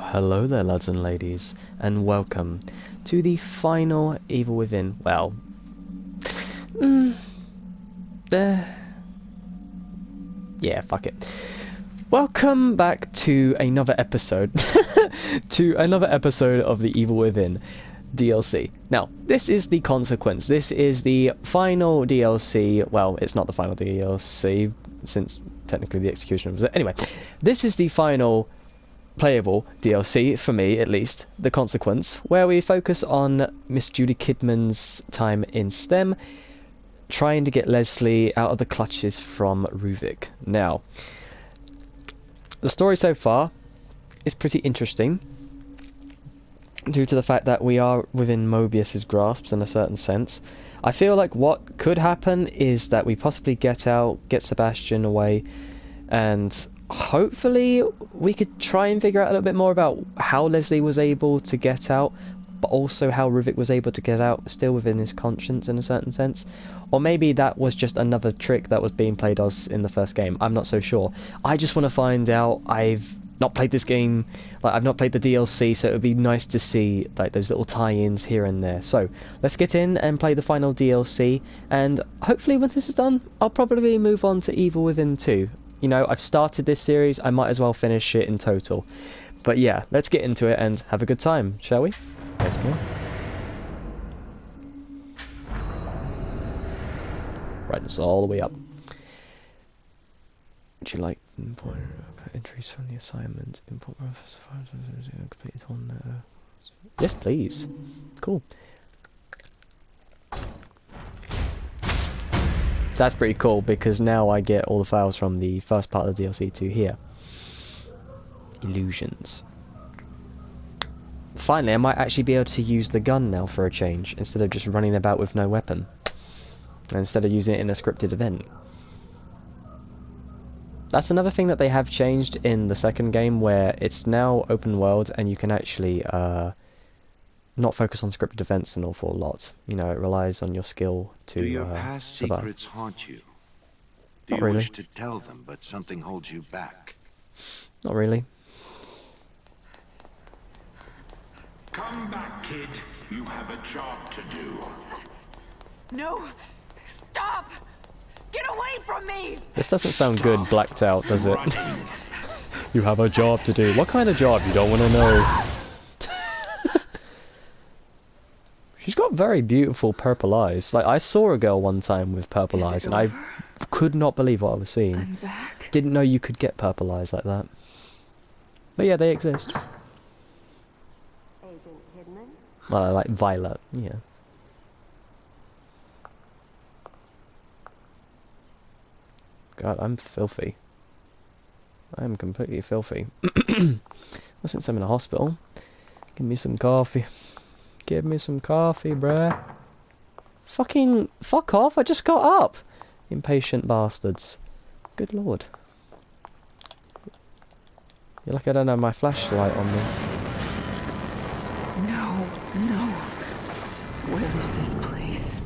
Hello there, lads and ladies, and welcome to the final Evil Within. Well, yeah, fuck it. Welcome back to another episode, of the Evil Within DLC. Now, this is the consequence. This is the final DLC. Well, it's not the final DLC since technically the execution was it. Anyway, this is the final playable DLC, for me at least, the consequence, where we focus on Miss Judy Kidman's time in STEM, trying to get Leslie out of the clutches from Ruvik. Now, the story so far is pretty interesting, due to the fact that we are within Mobius's grasps in a certain sense. I feel like what could happen is that we possibly get out, get Sebastian away, and hopefully we could try and figure out a little bit more about how Leslie was able to get out, but also how Ruvik was able to get out still within his conscience in a certain sense. Or maybe that was just another trick that was being played us in the first game. I'm not so sure. I just want to find out. I've not played this game, like I've not played the DLC, so it would be nice to see like those little tie-ins here and there. So let's get in and play the final DLC, and hopefully when this is done, I'll probably move on to Evil Within 2. You know, I've started this series, I might as well finish it in total. But yeah, let's get into it and have a good time, shall we? Let's go. Right, this all the way up. Would you like entries from the assignment? Import Professor completed on yes, please. Cool. That's pretty cool because now I get all the files from the first part of the DLC to here. Illusions. Finally, I might actually be able to use the gun now for a change, instead of just running about with no weapon. And instead of using it in a scripted event. That's another thing that they have changed in the second game, where it's now open world and you can actually not focus on scripted events an awful lot. You know, it relies on your skill to Do your past survive. secrets haunt you? Do Not you really. wish to tell them, but something holds you back? Not really. Come back, kid. You have a job to do. No! Stop! Get away from me! This doesn't sound good blacked out, does it? You have a job to do. What kind of job? You don't want to know. She's got very beautiful purple eyes. Like, I saw a girl one time with purple eyes, and I could not believe what I was seeing. I'm back. Didn't know you could get purple eyes like that. But yeah, they exist. Agent Kidman? Well, like Violet, yeah. God, I'm filthy. I'm completely filthy. Well, since I'm in a hospital, give me some coffee. Give me some coffee, bruh. Fucking fuck off, I just got up. Impatient bastards. Good lord. You're lucky I don't have my flashlight on me. No, no. Where is this place?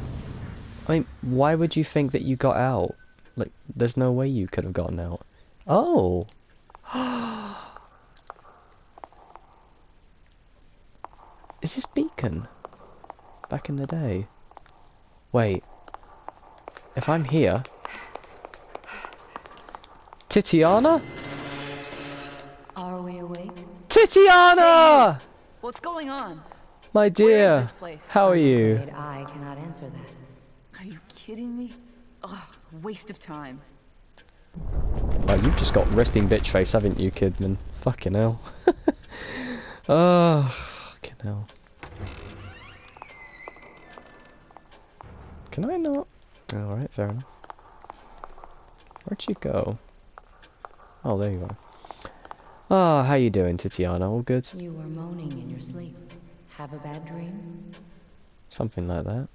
I mean, why would you think that you got out? Like, there's no way you could have gotten out. Oh! Is this Beacon? Back in the day? Wait. If I'm here... Titiana? Are we awake? Titiana! What's going on? My Where dear, is this place? how are you? Afraid I cannot answer that. Are you kidding me? Ugh, waste of time. Well, you've just got resting bitch face, haven't you, Kidman? Fucking hell. Oh, fucking hell. Can I not? Alright, fair enough. Where'd you go? Oh, there you are. Ah, how you doing, Titiana? All good? You were moaning in your sleep. Have a bad dream? Something like that.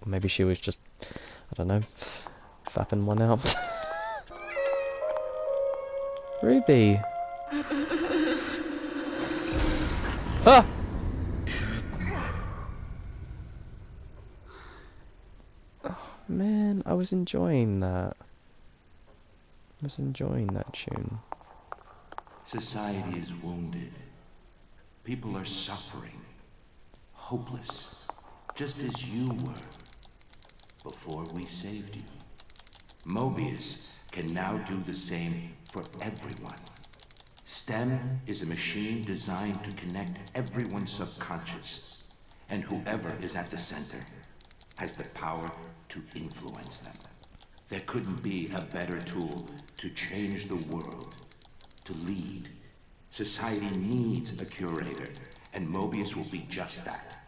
Or maybe she was just, I don't know, fapping one out. Ruby! Ah! Oh, man, I was enjoying that. I was enjoying that tune. Society is wounded. People are suffering. Hopeless. Just as you were. Before we saved you. Mobius can now do the same for everyone. STEM is a machine designed to connect everyone's subconscious. And whoever is at the center has the power to influence them. There couldn't be a better tool to change the world, to lead. Society needs a curator, and Mobius will be just that,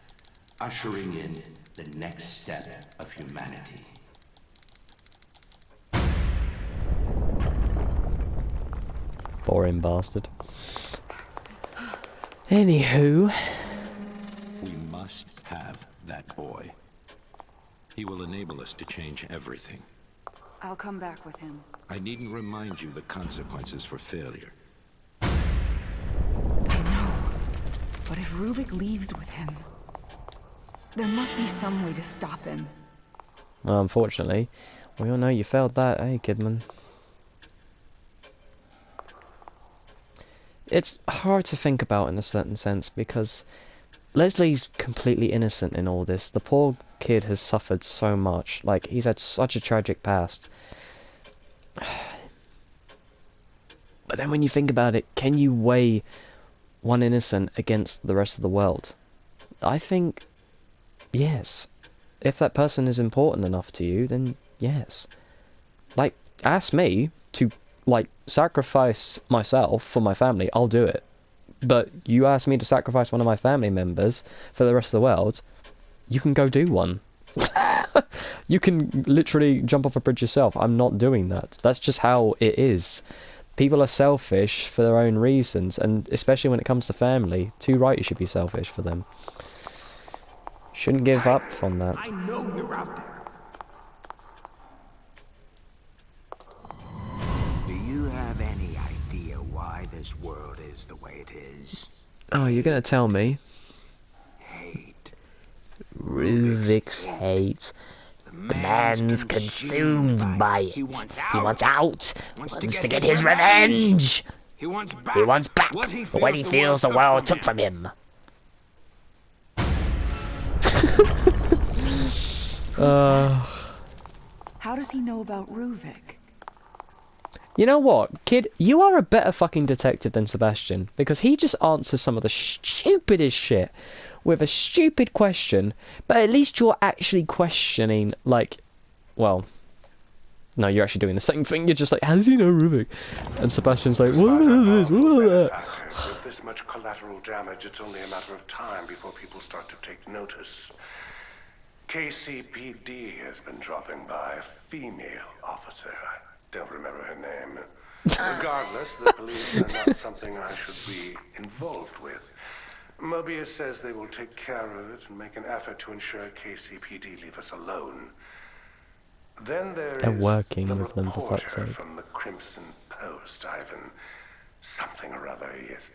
ushering in the next step of humanity. Boring bastard. Anywho. We must have that boy. He will enable us to change everything. I'll come back with him. I needn't remind you the consequences for failure. I know. But if Ruvik leaves with him, there must be some way to stop him. Well, unfortunately, we all know you failed that, eh, Kidman? It's hard to think about in a certain sense because Leslie's completely innocent in all this. The poor kid has suffered so much. Like, he's had such a tragic past. But then when you think about it, can you weigh one innocent against the rest of the world? I think, yes. If that person is important enough to you, then yes. Like, ask me to, like, sacrifice myself for my family, I'll do it. But you ask me to sacrifice one of my family members for the rest of the world, you can go do one. You can literally jump off a bridge yourself. I'm not doing that. That's just how it is. People are selfish for their own reasons, and especially when it comes to family, too right you should be selfish for them. Shouldn't give up on that. I know you're out there. Do you have any idea why this world is the way it is? Oh, you're gonna tell me? Hate. Ruvik's hate. The man's consumed by it. He wants out. Wants to get his revenge. He wants back. He wants back what what he feels the world took from him. How does he know about Ruvik? You know what, kid? You are a better fucking detective than Sebastian, because he just answers some of the stupidest shit with a stupid question, but at least you're actually questioning, like, well, no, you're actually doing the same thing. You're just like, how does he know Ruvik? And Sebastian's like, what is this? What is that? With this much collateral damage, it's only a matter of time before people start to take notice. KCPD has been dropping by. A female officer. I don't remember her name. Regardless, the police are not something I should be involved with. Mobius says they will take care of it and make an effort to ensure KCPD leave us alone. Then there They're is working the with them, for fuck's reporter sake. from the Crimson Post, Ivan. Something or other. He is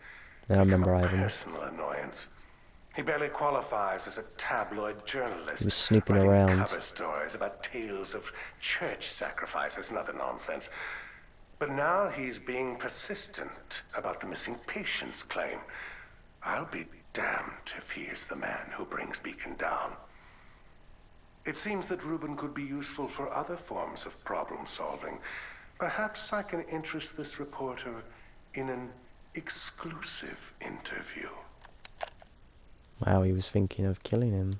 Yeah, I remember become a Ivan. personal annoyance. He barely qualifies as a tabloid journalist. He was snooping writing around. cover stories about tales of church sacrifices and other nonsense. But now he's being persistent about the missing patients claim. I'll be damned if he is the man who brings Beacon down. It seems that Reuben could be useful for other forms of problem solving. Perhaps I can interest this reporter in an exclusive interview. Wow, he was thinking of killing him.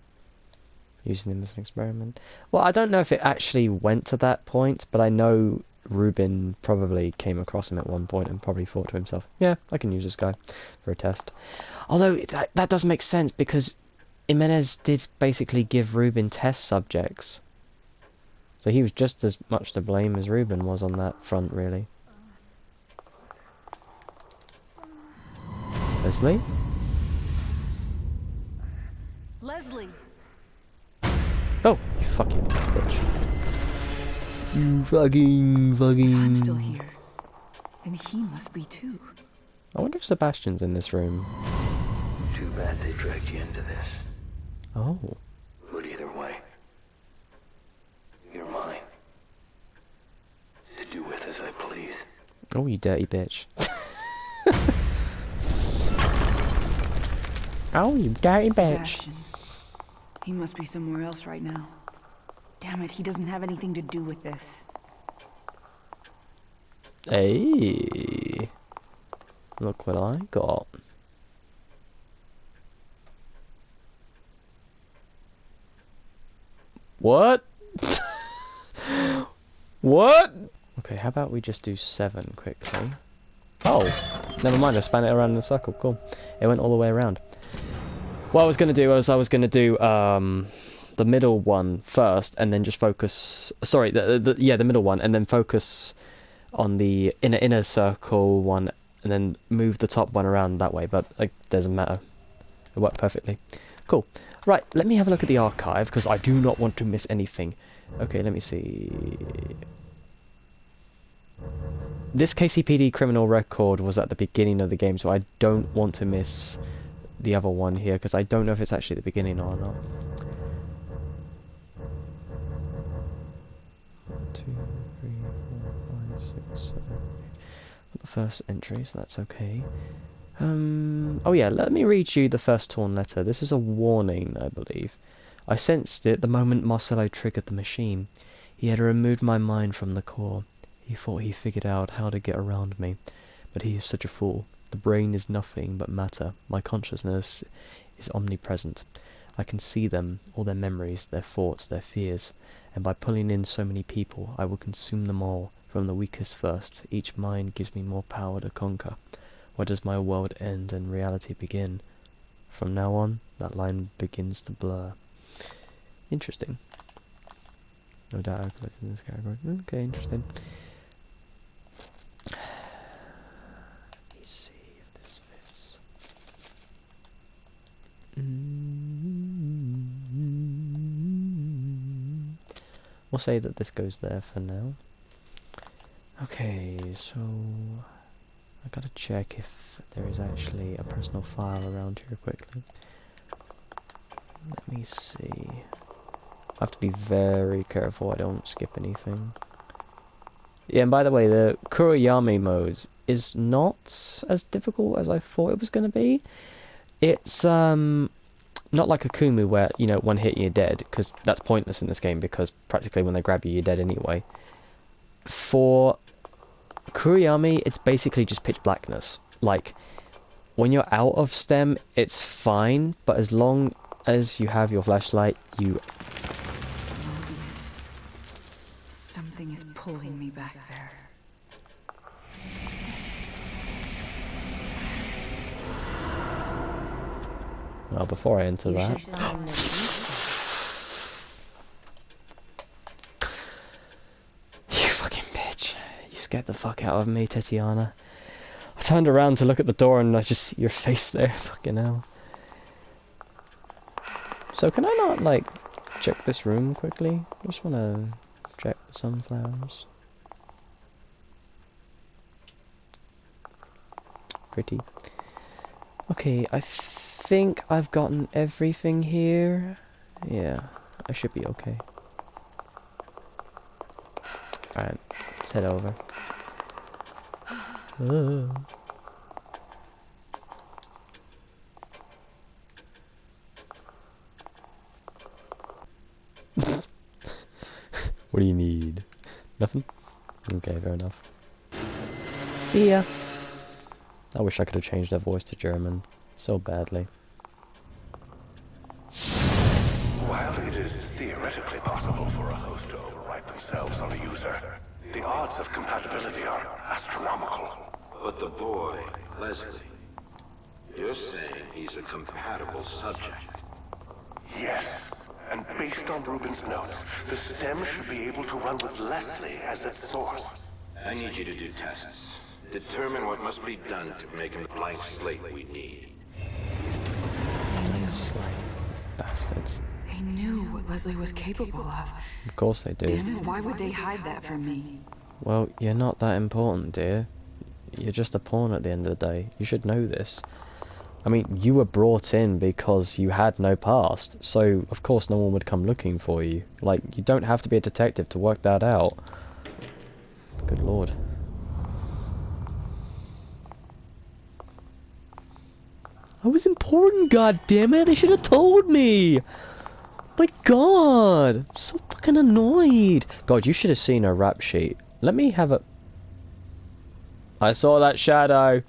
Using him as an experiment. Well, I don't know if it actually went to that point, but I know Reuben probably came across him at one point and probably thought to himself, yeah, I can use this guy for a test. Although, that does make sense, because Jimenez did basically give Reuben test subjects. So he was just as much to blame as Reuben was on that front, really. Leslie? Leslie! Oh, you fucking bitch. You fucking... I'm still here. And he must be too. I wonder if Sebastian's in this room. Too bad they dragged you into this. Oh. But either way, you're mine. To do with as I please. Oh, you dirty bitch. Oh, you dirty bitch. Sebastian. He must be somewhere else right now. Damn it, he doesn't have anything to do with this. Hey. Look what I got. What? What? Okay, how about we just do 7 quickly? Oh, never mind, I span it around in a circle, cool. It went all the way around. What I was going to do was I was going to do the middle one first and then just focus... Sorry, the middle one and then focus on the inner circle one and then move the top one around that way, but it doesn't matter. It worked perfectly. Cool. Right, let me have a look at the archive because I do not want to miss anything. Okay, let me see... This KCPD criminal record was at the beginning of the game, so I don't want to miss the other one here, because I don't know if it's actually the beginning or not. 1, 2, 3, 4, 5, 6, 7, 8. The first entry, so that's okay. Oh yeah, let me read you the first torn letter. This is a warning, I believe. I sensed it the moment Marcelo triggered the machine. He had removed my mind from the core. He thought he figured out how to get around me, but he is such a fool. The brain is nothing but matter. My consciousness is omnipresent. I can see them, all their memories, their thoughts, their fears, and by pulling in so many people, I will consume them all, from the weakest first. Each mind gives me more power to conquer. Where does my world end and reality begin? From now on, that line begins to blur. Interesting. No doubt I've collected in this category. Okay, interesting. Let me see if this fits. We'll say that this goes there for now. Okay, so I gotta check if there is actually a personal file around here quickly. Let me see. I have to be very careful I don't skip anything. Yeah, and by the way, the Kuriyami modes is not as difficult as I thought it was going to be. It's not like a Kumu where, you know, one hit and you're dead, because that's pointless in this game, because practically when they grab you, you're dead anyway. For Kuriyami, it's basically just pitch blackness. Like, when you're out of stem, it's fine, but as long as you have your flashlight, you... Something is pulling me back there. Well, before I enter that... You fucking bitch. You scared the fuck out of me, Tatiana. I turned around to look at the door and I just see your face there. Fucking hell. So can I not, like, check this room quickly? I just wanna check the sunflowers. Pretty. Okay, I think I've gotten everything here. Yeah, I should be okay. Alright, let's head over. What do you need? Nothing? Okay, fair enough. See ya! I wish I could have changed their voice to German so badly. While it is theoretically possible for a host to overwrite themselves on a user, the odds of compatibility are astronomical. But the boy, Leslie, you're saying he's a compatible subject. Yes, and based on Rubin's notes, the stem should be able to run with Leslie as its source. I need you to do tests. Determine what must be done to make him the blank slate we need. Slime bastards. They knew what Leslie was capable of. Of course they do. Damn it, why would they hide that from me? Well, you're not that important, dear. You're just a pawn at the end of the day. You should know this. I mean, you were brought in because you had no past, so of course no one would come looking for you. Like, you don't have to be a detective to work that out. Good lord. I was important, god damn it! They should have told me! My god! I'm so fucking annoyed! God, you should have seen her rap sheet. Let me have a... I saw that shadow!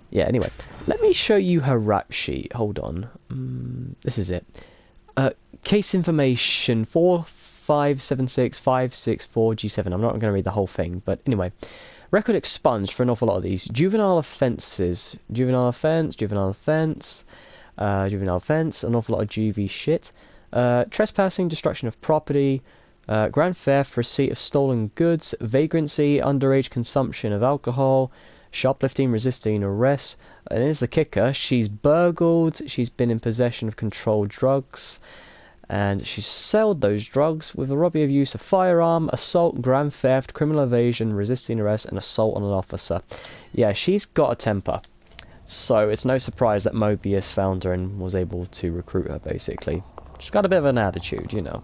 Yeah, anyway. Let me show you her rap sheet. Hold on. This is it. Case information 4576564G7. I'm not going to read the whole thing, but anyway. Record expunged for an awful lot of these. Juvenile offences. Juvenile offence, an awful lot of juvie shit. Trespassing, destruction of property, grand theft, receipt of stolen goods, vagrancy, underage consumption of alcohol, shoplifting, resisting arrest. And here's the kicker: she's burgled, she's been in possession of controlled drugs, and she's sold those drugs with a robbery of use of firearm, assault, grand theft, criminal evasion, resisting arrest, and assault on an officer. Yeah, she's got a temper. So it's no surprise that Mobius found her and was able to recruit her, basically. She's got a bit of an attitude, you know.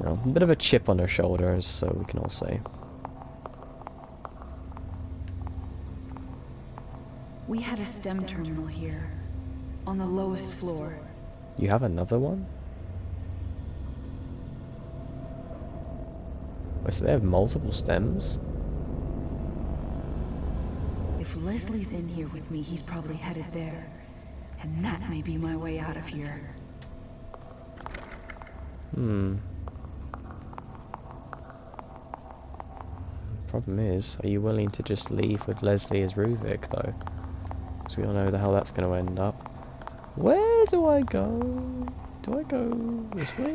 A bit of a chip on her shoulder, so we can all say. We had a STEM terminal here, on the lowest floor. You have another one? Oh, so they have multiple stems? If Leslie's in here with me, he's probably headed there. And that may be my way out of here. Problem is, are you willing to just leave with Leslie as Ruvik, though? Because we all know how that's going to end up. Where do I go? Do I go this way?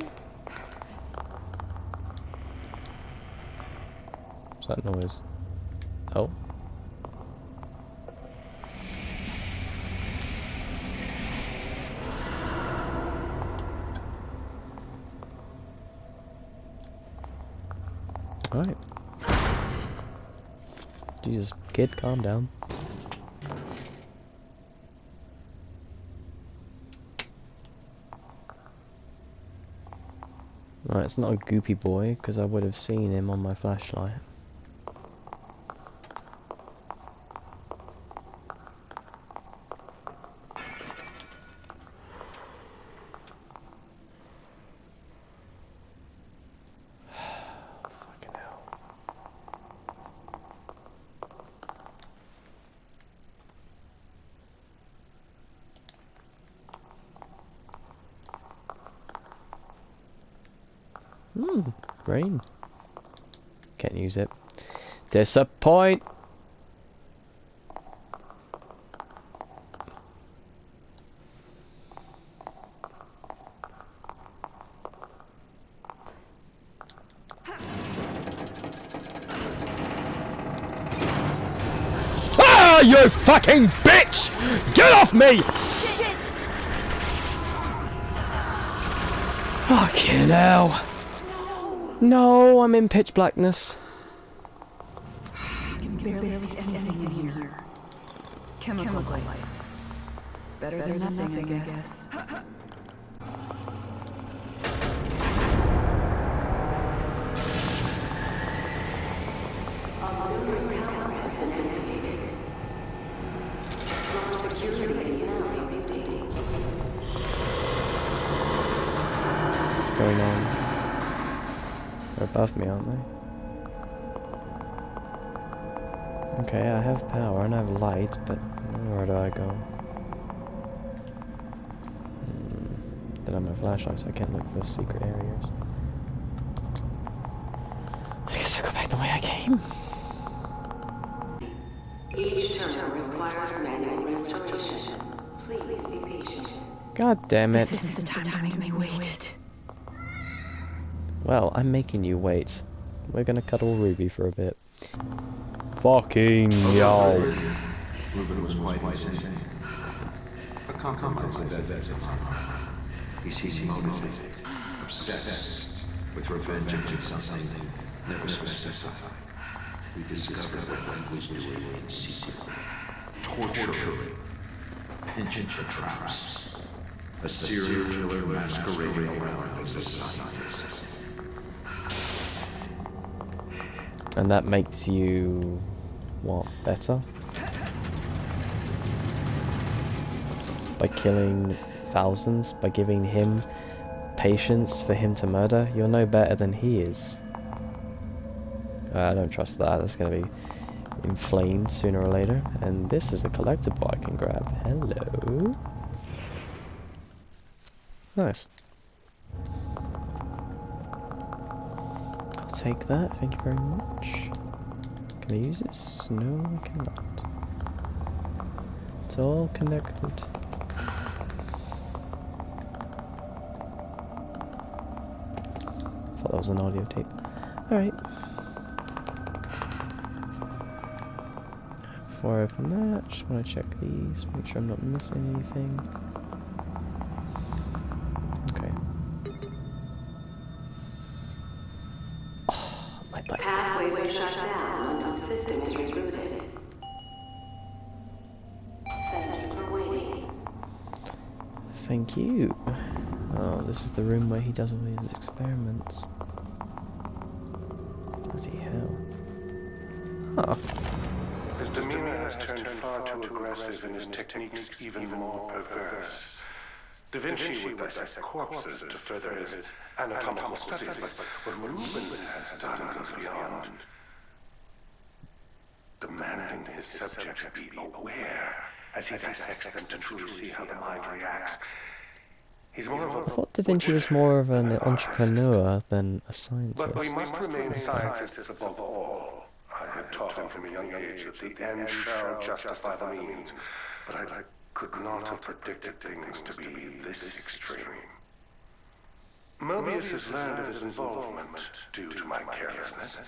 What's that noise? Oh. Alright. Jesus, kid, calm down. Alright, it's not a goopy boy, because I would have seen him on my flashlight. Fucking hell. Brain. Can't use it. Disappoint! Ah, you fucking bitch! Get off me! Shit! Fucking hell. No, I'm in pitch blackness. I can barely see anything in here. Chemical lights. Better than nothing, I guess. Auxiliary power has been activated. Floor security is now rebooting. What's going on? They're above me, aren't they? Okay, I have power and I have light, but where do I go? Then I'm a flashlight, so I can't look for secret areas. I guess I'll go back the way I came. Each terminal requires manual restoration. Please be patient. God damn it. This isn't the time to make me wait. Well, I'm making you wait. We're gonna cuddle Ruby for a bit. Fucking yo. Reuben was quite insane. A compromise of ethics. He seemed motivated, obsessed with revenge against something never specified. We discovered what he was doing in secret. Torturing, pinching for traps. A serial killer masquerading around as a scientist. And that makes you... what, better? by killing thousands, by giving him patience for him to murder. You're no better than he is. I don't trust that. That's gonna be inflamed sooner or later. And this is a collectible I can grab. Hello. Nice. I'll take that. Thank you very much. Can I use this? No, I cannot. It's all connected. Thought that was an audio tape. Alright. Before I open that, just want to check these, make sure I'm not missing anything. Okay. Oh, my butt. Pathways are shut down until system is rebooted. Thank you for waiting. Thank you. Oh, this is the room where he does all his experiments. Bloody hell. Huh. His demeanor has turned far too aggressive and his techniques even more perverse. Da Vinci would dissect corpses to further his anatomical studies, but what Rubin has done goes beyond. Demanding his subjects be aware as he dissects them to truly see how the mind reacts. He's more of a... I thought Da Vinci was more of an entrepreneur than a scientist. But we must remain scientists above all. I had taught him from a young age that the end shall justify the means, but I could not have predicted things to be this extreme. Mobius has learned of his involvement due to my carelessness.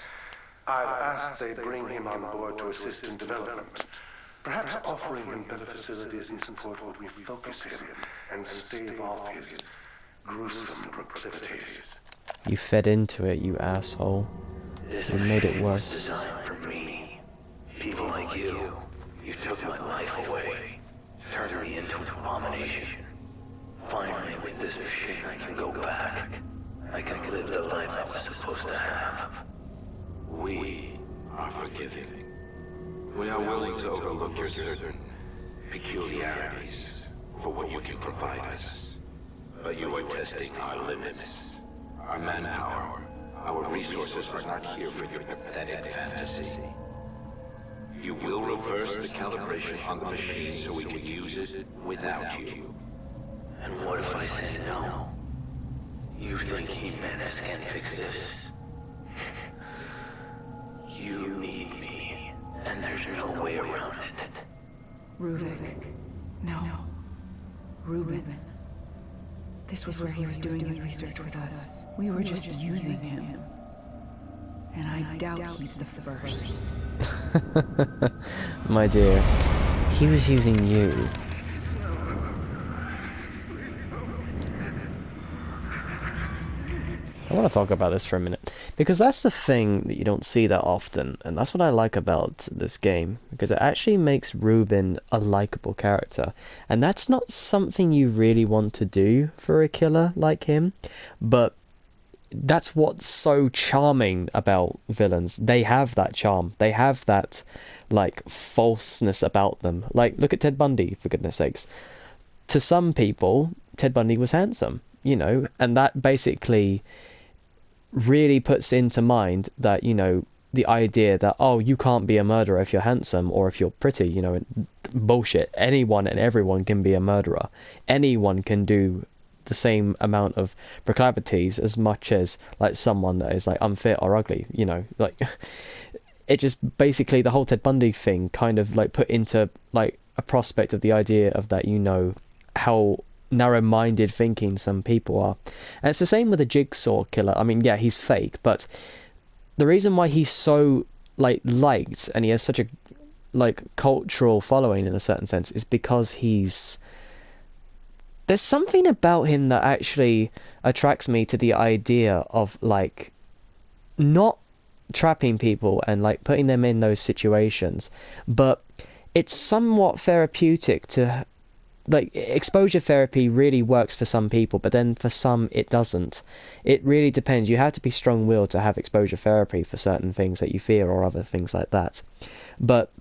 I've asked they bring him on board to assist in development. Perhaps offering him better facilities and support would refocus him and stave off his gruesome proclivities. You fed into it, you asshole. You made it worse. Designed for me. People like you. You took my life away. Turned me into an abomination. Finally, with this machine, I can go back. I can live the life I was supposed to have. We are forgiving. We are willing to overlook your certain peculiarities for what you can provide us. But you are testing our limits. Our manpower, our resources are not here for your pathetic fantasy. You will reverse the calibration on the machine so we can use it without you. And what if I say no? You think Jimenez can fix this? You need me, and there's no way around it. Ruvik. No. Rubin. This was where he was doing his research with us. We were just using him. And I doubt he's the first. My dear, he was using you. I want to talk about this for a minute, because that's the thing that you don't see that often, and that's what I like about this game, because it actually makes Rubin a likable character, and that's not something you really want to do for a killer like him, but that's what's so charming about villains. They have that charm. They have that, like, falseness about them. Like, look at Ted Bundy, for goodness sakes. To some people, Ted Bundy was handsome, you know, and that basically really puts into mind that, you know, the idea that, oh, you can't be a murderer if you're handsome or if you're pretty, you know, bullshit. Anyone and everyone can be a murderer. Anyone can do the same amount of proclivities as much as, like, someone that is, like, unfit or ugly, you know, like, it just basically, the whole Ted Bundy thing kind of, like, put into, like, a prospect of the idea of that, you know, how narrow-minded thinking some people are. And it's the same with the Jigsaw killer. I mean, yeah, he's fake, but the reason why he's so, like, liked and he has such a, like, cultural following in a certain sense is because there's something about him that actually attracts me to the idea of, like, not trapping people and, like, putting them in those situations, but it's somewhat therapeutic to, like, exposure therapy really works for some people, but then for some it doesn't. It really depends. You have to be strong-willed to have exposure therapy for certain things that you fear or other things like that. But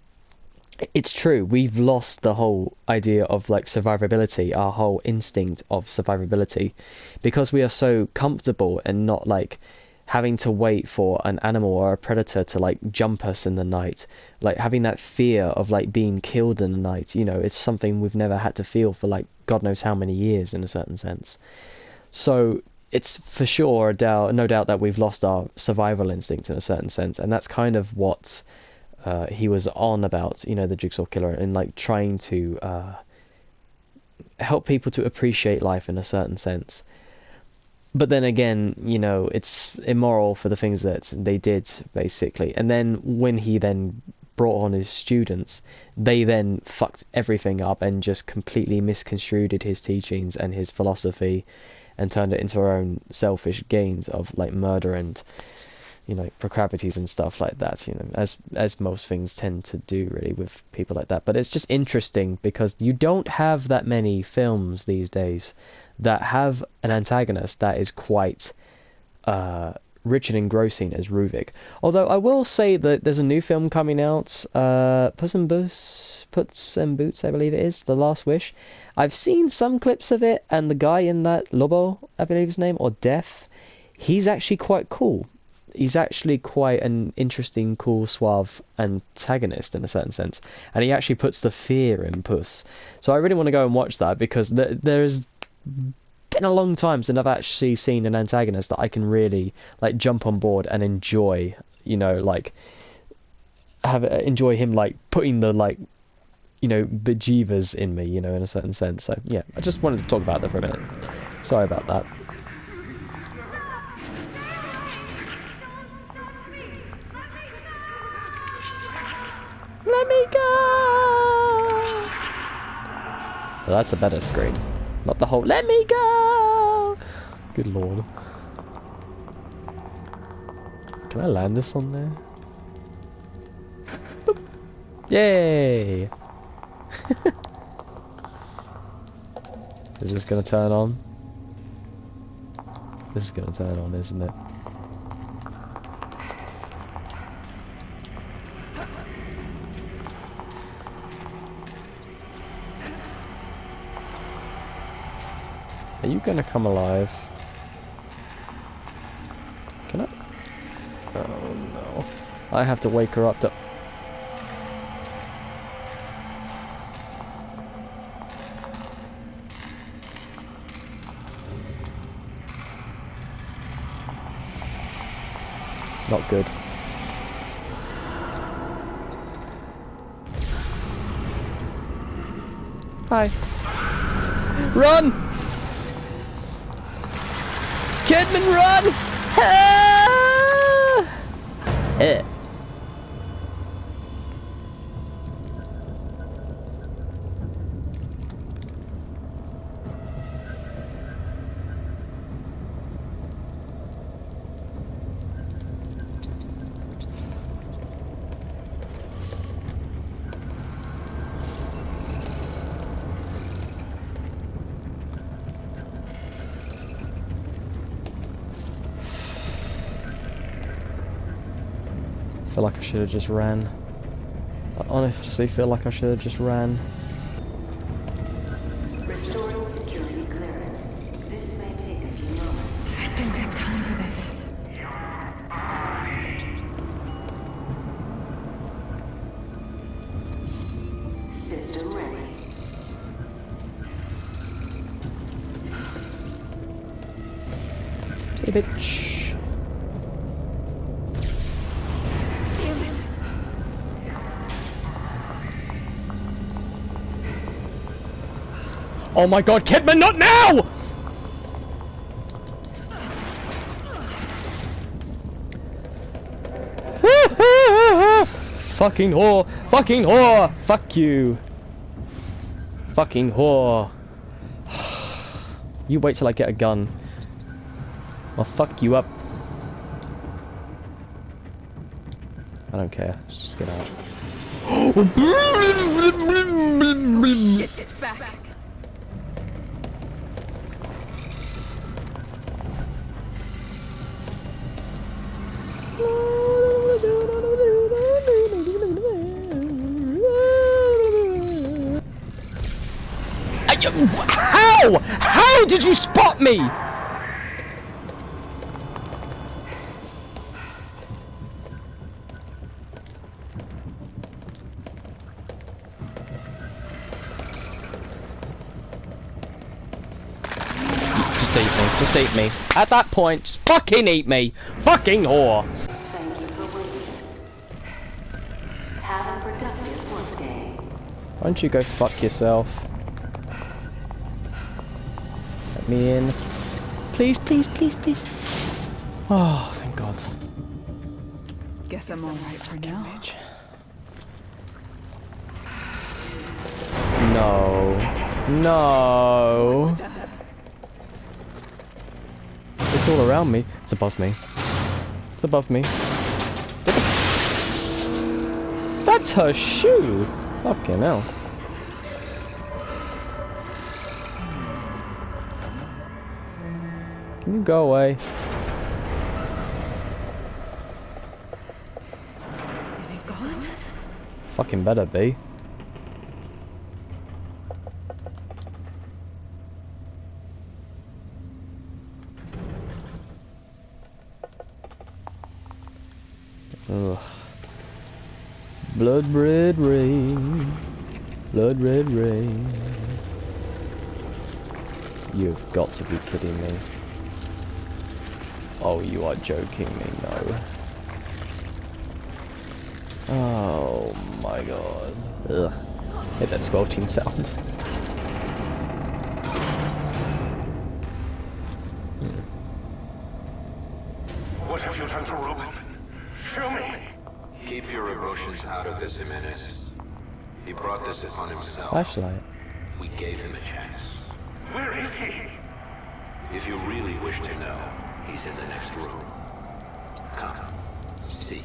it's true, we've lost the whole idea of like survivability, our whole instinct of survivability, because we are so comfortable and not like having to wait for an animal or a predator to like jump us in the night, like having that fear of like being killed in the night. You know, it's something we've never had to feel for like God knows how many years in a certain sense. So it's for sure no doubt that we've lost our survival instinct in a certain sense, and that's kind of what he was on about, you know, the Jigsaw Killer, and like trying to help people to appreciate life in a certain sense. But then again, you know, it's immoral for the things that they did, basically. And then when he then brought on his students, they then fucked everything up and just completely misconstrued his teachings and his philosophy and turned it into their own selfish gains of like murder and, you know, proclivities and stuff like that, you know, as most things tend to do really with people like that. But it's just interesting because you don't have that many films these days that have an antagonist that is quite rich and engrossing as Ruvik. Although I will say that there's a new film coming out, Puss in Boots, I believe it is, The Last Wish. I've seen some clips of it, and the guy in that, Lobo, I believe his name, or Death, he's actually quite cool. He's actually quite an interesting, cool, suave antagonist in a certain sense. And he actually puts the fear in Puss. So I really want to go and watch that, because there's been a long time since I've actually seen an antagonist that I can really like jump on board and enjoy, you know, like enjoy him like putting the like, you know, bejeevers in me, you know, in a certain sense. So yeah, I just wanted to talk about that for a minute. Sorry about that. Let me go! Well, that's a better scream. Not the whole, let me go! Good lord. Can I land this on there? Boop. Yay! Is this gonna turn on? This is gonna turn on, isn't it? Are you gonna come alive? Can I? Oh no. I have to wake her up to... Not good. Hi. Run! Kidman, run! Ah! Eh. I feel like I should have just ran. I honestly feel like I should have just ran. Restoring security clearance. This may take a few moments. I don't have time for this. System ready. Hey, bitch. Oh my god, Kidman, not now! Fucking whore! Fucking whore! Fuck you! Fucking whore! You wait till I get a gun. I'll fuck you up. I don't care. Just get out. Shit, it's back. How? How did you spot me? Just eat me. Just eat me. At that point, just fucking eat me. Fucking whore. Thank you for waiting. Have a productive workday. Why don't you go fuck yourself? Let me in. Please, please, please, please. Oh, thank God. Guess I'm all right for now. Bitch. No. No. It's all around me. It's above me. It's above me. That's her shoe. Fucking hell. Can you go away? Is he gone? Fucking better be. Ugh. Blood red rain. Blood red rain. You've got to be kidding me. Oh, you are joking me, no. Oh my God. Ugh. Hate that squelching sound. What have you done to Ruben? Show me! Keep your emotions out of this, Jimenez. He brought this upon himself. Flashlight. We gave him a chance. Where is he? If you really wish to know, he's in the next room. Come, see.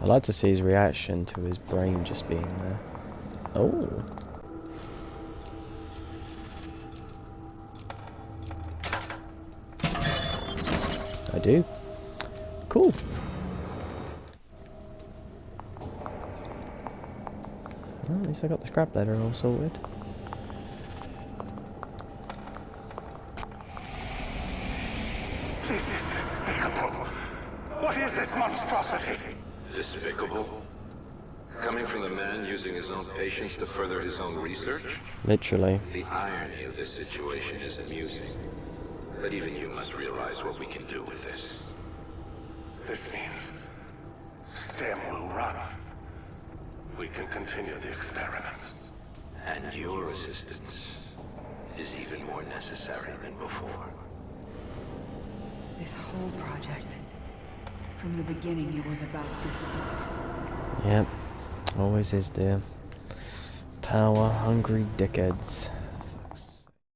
I'd like to see his reaction to his brain just being there. Oh. I do. Cool. Well, at least I got the scrap letter all sorted. This is despicable. What is this monstrosity? Despicable? Coming from the man using his own patients to further his own research? Literally. The irony of this situation is amusing. But even you must realize what we can do with this. This means STEM will run. We can continue the experiments. And your assistance is even more necessary than before. This whole project, from the beginning, it was about deceit. Yep. Always is, dear. Power-hungry dickheads.